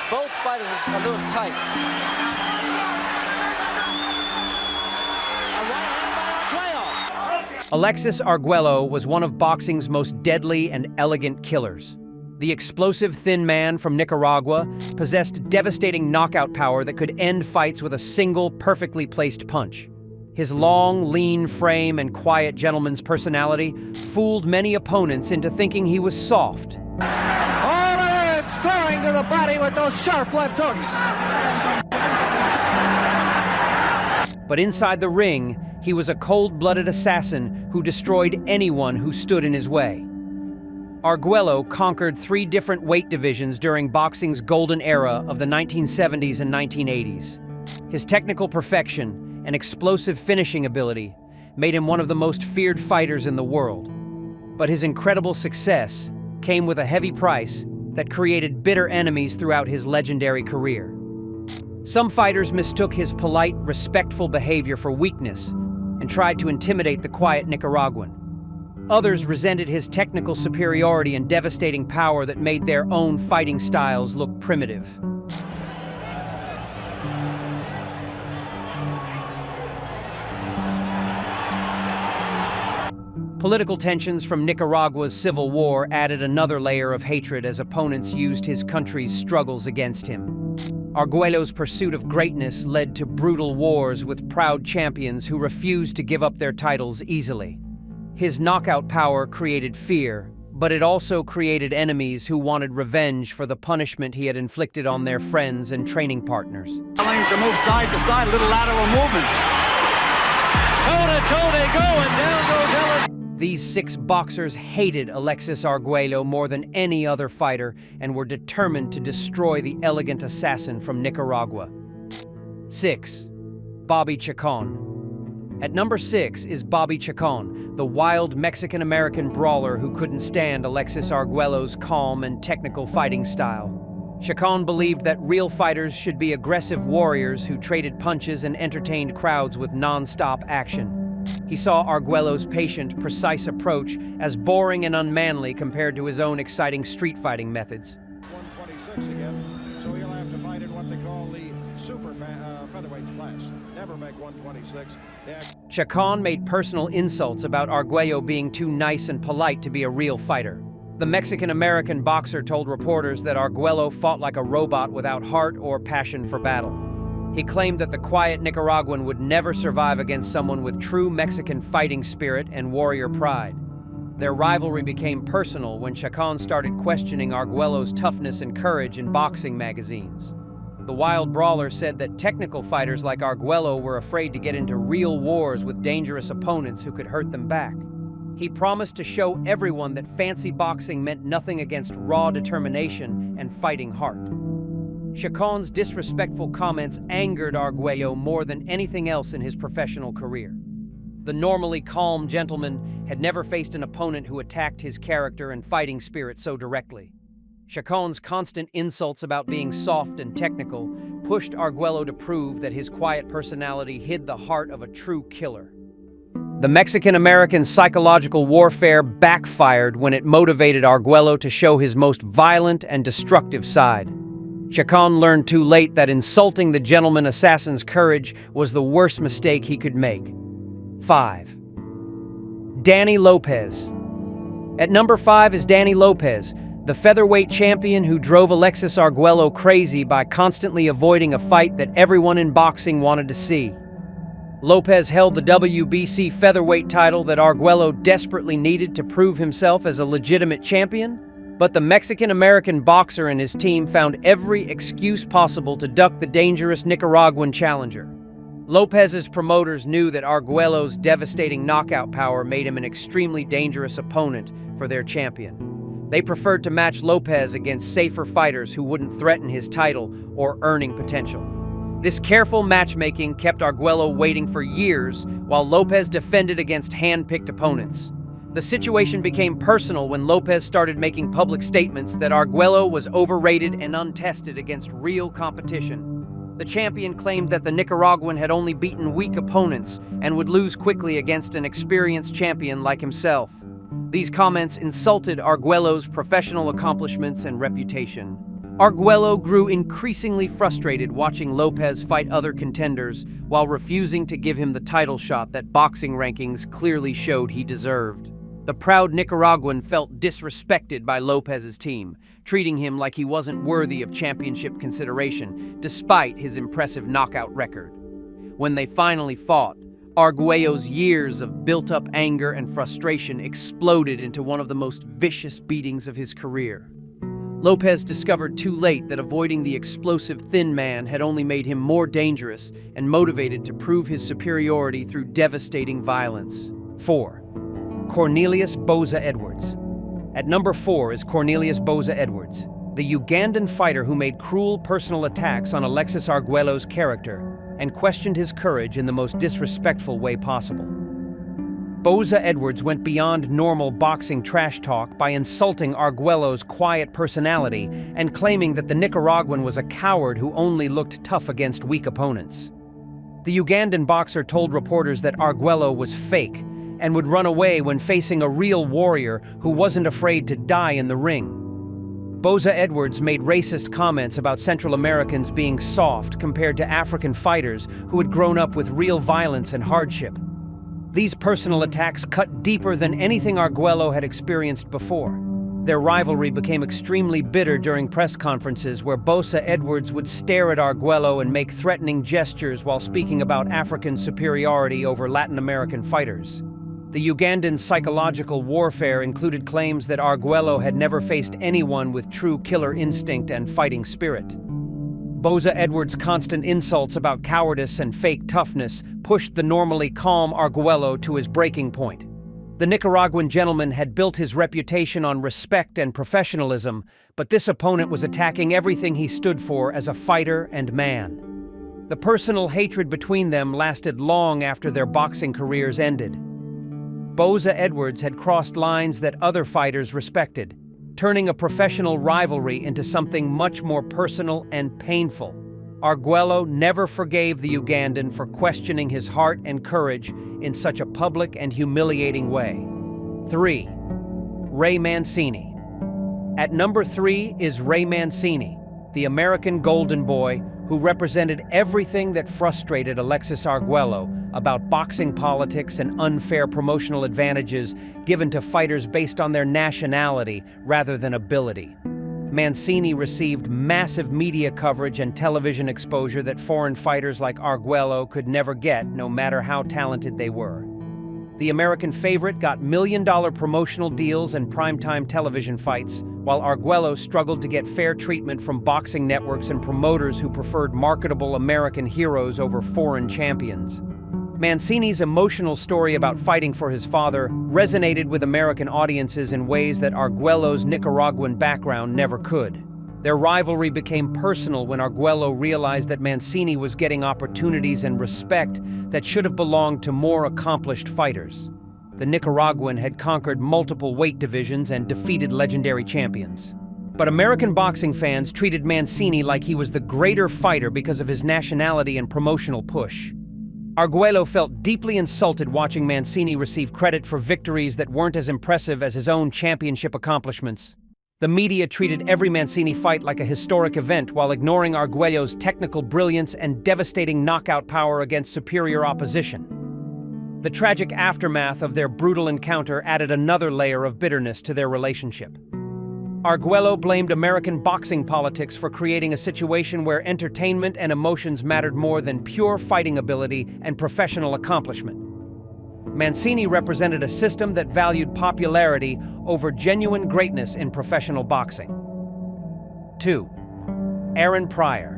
Both fighters are a little tight. A right hand by Arguello. Alexis Argüello was one of boxing's most deadly and elegant killers. The explosive thin man from Nicaragua possessed devastating knockout power that could end fights with a single, perfectly placed punch. His long, lean frame and quiet gentleman's personality fooled many opponents into thinking he was soft. Order is scoring to the body with those sharp left hooks. But inside the ring, he was a cold-blooded assassin who destroyed anyone who stood in his way. Arguello conquered 3 different weight divisions during boxing's golden era of the 1970s and 1980s. His technical perfection and explosive finishing ability made him one of the most feared fighters in the world. But his incredible success came with a heavy price that created bitter enemies throughout his legendary career. Some fighters mistook his polite, respectful behavior for weakness and tried to intimidate the quiet Nicaraguan. Others resented his technical superiority and devastating power that made their own fighting styles look primitive. Political tensions from Nicaragua's civil war added another layer of hatred as opponents used his country's struggles against him. Arguello's pursuit of greatness led to brutal wars with proud champions who refused to give up their titles easily. His knockout power created fear, but it also created enemies who wanted revenge for the punishment he had inflicted on their friends and training partners. To move side to side, a little lateral movement. Toe-to-toe they go, and down goes Ellen. These 6 boxers hated Alexis Arguello more than any other fighter and were determined to destroy the elegant assassin from Nicaragua. 6. Bobby Chacon. At number 6 is Bobby Chacon, the wild Mexican-American brawler who couldn't stand Alexis Arguello's calm and technical fighting style. Chacon believed that real fighters should be aggressive warriors who traded punches and entertained crowds with non-stop action. He saw Arguello's patient, precise approach as boring and unmanly compared to his own exciting street fighting methods. 126 again, so he'll have to fight in what they call the super featherweight class. Never make 126. Yeah. Chacon made personal insults about Arguello being too nice and polite to be a real fighter. The Mexican-American boxer told reporters that Arguello fought like a robot without heart or passion for battle. He claimed that the quiet Nicaraguan would never survive against someone with true Mexican fighting spirit and warrior pride. Their rivalry became personal when Chacon started questioning Arguello's toughness and courage in boxing magazines. The wild brawler said that technical fighters like Arguello were afraid to get into real wars with dangerous opponents who could hurt them back. He promised to show everyone that fancy boxing meant nothing against raw determination and fighting heart. Chacon's disrespectful comments angered Arguello more than anything else in his professional career. The normally calm gentleman had never faced an opponent who attacked his character and fighting spirit so directly. Chacon's constant insults about being soft and technical pushed Arguello to prove that his quiet personality hid the heart of a true killer. The Mexican-American psychological warfare backfired when it motivated Arguello to show his most violent and destructive side. Chacon learned too late that insulting the gentleman assassin's courage was the worst mistake he could make. 5. Danny Lopez. At number 5 is Danny Lopez, the featherweight champion who drove Alexis Arguello crazy by constantly avoiding a fight that everyone in boxing wanted to see. Lopez held the WBC featherweight title that Arguello desperately needed to prove himself as a legitimate champion, but the Mexican-American boxer and his team found every excuse possible to duck the dangerous Nicaraguan challenger. Lopez's promoters knew that Arguello's devastating knockout power made him an extremely dangerous opponent for their champion. They preferred to match Lopez against safer fighters who wouldn't threaten his title or earning potential. This careful matchmaking kept Arguello waiting for years while Lopez defended against hand-picked opponents. The situation became personal when Lopez started making public statements that Arguello was overrated and untested against real competition. The champion claimed that the Nicaraguan had only beaten weak opponents and would lose quickly against an experienced champion like himself. These comments insulted Arguello's professional accomplishments and reputation. Arguello grew increasingly frustrated watching Lopez fight other contenders while refusing to give him the title shot that boxing rankings clearly showed he deserved. The proud Nicaraguan felt disrespected by Lopez's team, treating him like he wasn't worthy of championship consideration, despite his impressive knockout record. When they finally fought, Arguello's years of built-up anger and frustration exploded into one of the most vicious beatings of his career. Lopez discovered too late that avoiding the explosive thin man had only made him more dangerous and motivated to prove his superiority through devastating violence. 4. Cornelius Boza Edwards. At number 4 is Cornelius Boza Edwards, the Ugandan fighter who made cruel personal attacks on Alexis Argüello's character and questioned his courage in the most disrespectful way possible. Boza Edwards went beyond normal boxing trash talk by insulting Arguello's quiet personality and claiming that the Nicaraguan was a coward who only looked tough against weak opponents. The Ugandan boxer told reporters that Arguello was fake and would run away when facing a real warrior who wasn't afraid to die in the ring. Boza Edwards made racist comments about Central Americans being soft compared to African fighters who had grown up with real violence and hardship. These personal attacks cut deeper than anything Arguello had experienced before. Their rivalry became extremely bitter during press conferences where Boza Edwards would stare at Arguello and make threatening gestures while speaking about African superiority over Latin American fighters. The Ugandan psychological warfare included claims that Arguello had never faced anyone with true killer instinct and fighting spirit. Boza Edwards' constant insults about cowardice and fake toughness pushed the normally calm Arguello to his breaking point. The Nicaraguan gentleman had built his reputation on respect and professionalism, but this opponent was attacking everything he stood for as a fighter and man. The personal hatred between them lasted long after their boxing careers ended. Boza Edwards had crossed lines that other fighters respected, turning a professional rivalry into something much more personal and painful. Arguello never forgave the Ugandan for questioning his heart and courage in such a public and humiliating way. 3. Ray Mancini. At number 3 is Ray Mancini, the American Golden Boy who represented everything that frustrated Alexis Arguello about boxing politics and unfair promotional advantages given to fighters based on their nationality rather than ability. Mancini received massive media coverage and television exposure that foreign fighters like Arguello could never get, no matter how talented they were. The American favorite got million-dollar promotional deals and primetime television fights, while Arguello struggled to get fair treatment from boxing networks and promoters who preferred marketable American heroes over foreign champions. Mancini's emotional story about fighting for his father resonated with American audiences in ways that Arguello's Nicaraguan background never could. Their rivalry became personal when Arguello realized that Mancini was getting opportunities and respect that should have belonged to more accomplished fighters. The Nicaraguan had conquered multiple weight divisions and defeated legendary champions. But American boxing fans treated Mancini like he was the greater fighter because of his nationality and promotional push. Arguello felt deeply insulted watching Mancini receive credit for victories that weren't as impressive as his own championship accomplishments. The media treated every Mancini fight like a historic event while ignoring Arguello's technical brilliance and devastating knockout power against superior opposition. The tragic aftermath of their brutal encounter added another layer of bitterness to their relationship. Arguello blamed American boxing politics for creating a situation where entertainment and emotions mattered more than pure fighting ability and professional accomplishment. Mancini represented a system that valued popularity over genuine greatness in professional boxing. 2. Aaron Pryor.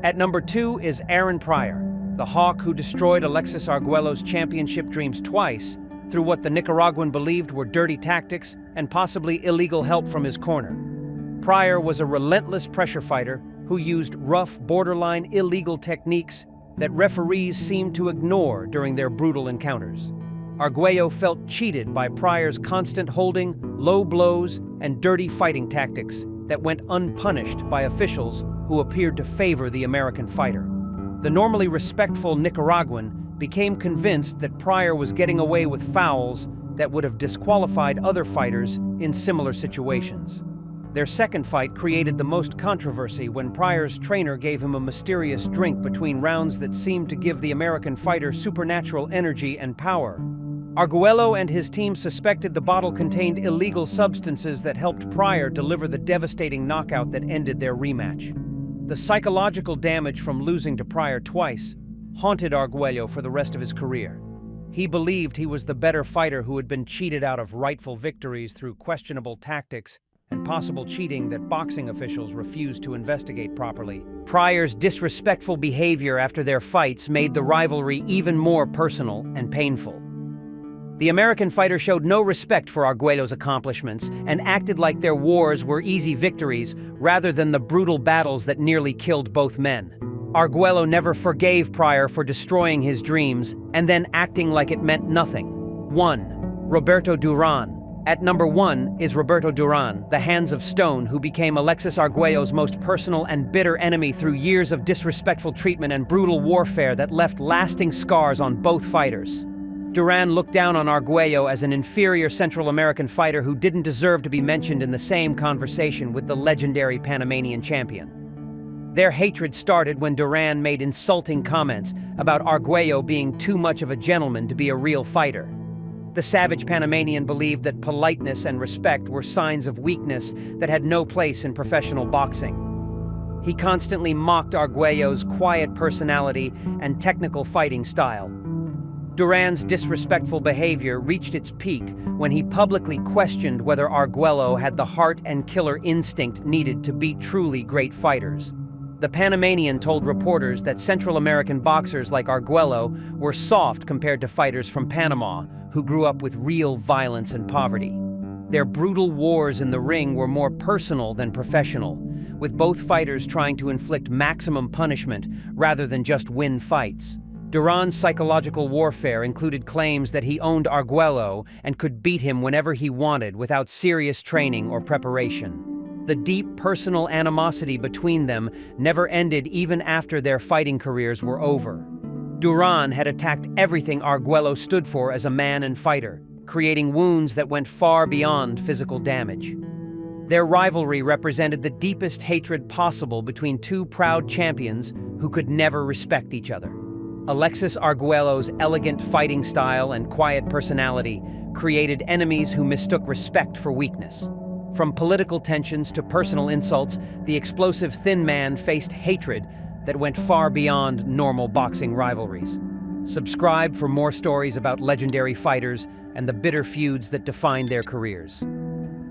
At number 2 is Aaron Pryor, the hawk who destroyed Alexis Arguello's championship dreams twice through what the Nicaraguan believed were dirty tactics and possibly illegal help from his corner. Pryor was a relentless pressure fighter who used rough, borderline illegal techniques that referees seemed to ignore during their brutal encounters. Arguello felt cheated by Pryor's constant holding, low blows, and dirty fighting tactics that went unpunished by officials who appeared to favor the American fighter. The normally respectful Nicaraguan became convinced that Pryor was getting away with fouls that would have disqualified other fighters in similar situations. Their second fight created the most controversy when Pryor's trainer gave him a mysterious drink between rounds that seemed to give the American fighter supernatural energy and power. Arguello and his team suspected the bottle contained illegal substances that helped Pryor deliver the devastating knockout that ended their rematch. The psychological damage from losing to Pryor twice haunted Arguello for the rest of his career. He believed he was the better fighter who had been cheated out of rightful victories through questionable tactics and possible cheating that boxing officials refused to investigate properly. Pryor's disrespectful behavior after their fights made the rivalry even more personal and painful. The American fighter showed no respect for Arguello's accomplishments and acted like their wars were easy victories rather than the brutal battles that nearly killed both men. Arguello never forgave Pryor for destroying his dreams and then acting like it meant nothing. 1. Roberto Duran. At number 1 is Roberto Duran, the Hands of Stone, who became Alexis Arguello's most personal and bitter enemy through years of disrespectful treatment and brutal warfare that left lasting scars on both fighters. Duran looked down on Arguello as an inferior Central American fighter who didn't deserve to be mentioned in the same conversation with the legendary Panamanian champion. Their hatred started when Duran made insulting comments about Arguello being too much of a gentleman to be a real fighter. The savage Panamanian believed that politeness and respect were signs of weakness that had no place in professional boxing. He constantly mocked Arguello's quiet personality and technical fighting style. Duran's disrespectful behavior reached its peak when he publicly questioned whether Arguello had the heart and killer instinct needed to beat truly great fighters. The Panamanian told reporters that Central American boxers like Arguello were soft compared to fighters from Panama, who grew up with real violence and poverty. Their brutal wars in the ring were more personal than professional, with both fighters trying to inflict maximum punishment rather than just win fights. Duran's psychological warfare included claims that he owned Arguello and could beat him whenever he wanted without serious training or preparation. The deep personal animosity between them never ended even after their fighting careers were over. Duran had attacked everything Arguello stood for as a man and fighter, creating wounds that went far beyond physical damage. Their rivalry represented the deepest hatred possible between two proud champions who could never respect each other. Alexis Arguello's elegant fighting style and quiet personality created enemies who mistook respect for weakness. From political tensions to personal insults, the explosive thin man faced hatred that went far beyond normal boxing rivalries. Subscribe for more stories about legendary fighters and the bitter feuds that defined their careers.